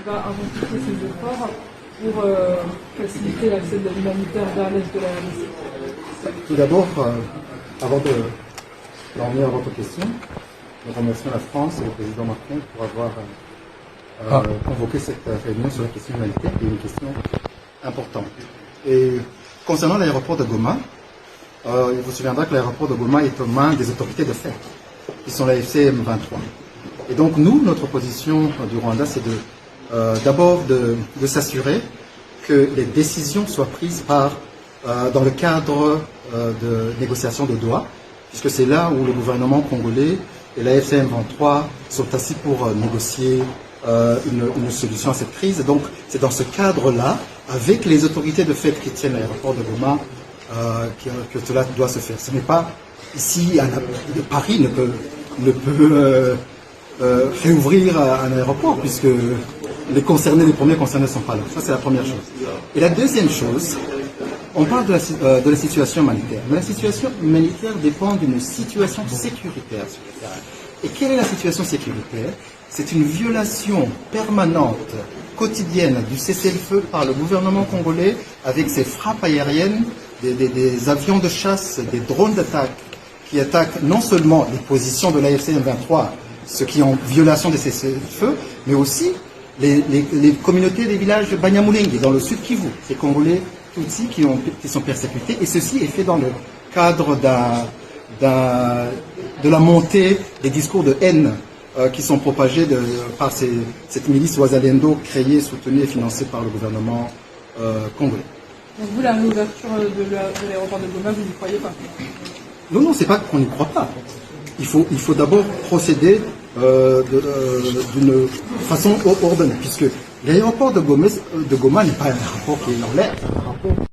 va intensifier ses efforts pour faciliter l'accès de l'humanitaire vers l'est de la RDC? Tout d'abord, avant d'en venir à votre question, nous remercions la France et le président Macron pour avoir convoqué cette réunion sur la question humanitaire, qui est une question importante. Et concernant l'aéroport de Goma, il vous souviendra que l'aéroport de Goma est aux mains des autorités de fait, qui sont la FCM 23. Et donc nous, notre position du Rwanda, c'est d'abord de s'assurer que les décisions soient prises dans le cadre de négociations de Doha, puisque c'est là où le gouvernement congolais et la FCM 23 sont assis pour négocier une solution à cette crise. Donc c'est dans ce cadre-là, avec les autorités de fait qui tiennent l'aéroport de Goma, que cela doit se faire. Ce n'est pas ici, Paris ne peut réouvrir un aéroport, puisque les premiers concernés ne sont pas là. Ça, c'est la première chose. Et la deuxième chose, on parle de la situation humanitaire. Mais la situation humanitaire dépend d'une situation sécuritaire sur le terrain. Et quelle est la situation sécuritaire? C'est une violation permanente, quotidienne, du cessez-le-feu par le gouvernement congolais, avec ses frappes aériennes, des avions de chasse, des drones d'attaque, qui attaquent non seulement les positions de l'AFC M23, ceux qui ont violation des cessez-le-feu, mais aussi les communautés des villages de Banyamulenge, dans le sud Kivu, ces Congolais Tutsis qui sont persécutés, et ceci est fait dans le cadre de la montée des discours de haine qui sont propagés par cette milice Wazalendo créée, soutenue et financée par le gouvernement congolais. Donc vous, la réouverture de l'aéroport de Goma, vous n'y croyez pas? Non, c'est pas qu'on n'y croit pas. Il faut d'abord procéder d'une façon ordonnée, puisque l'aéroport de Goma n'est pas un aéroport qui est en l'air, c'est un aéroport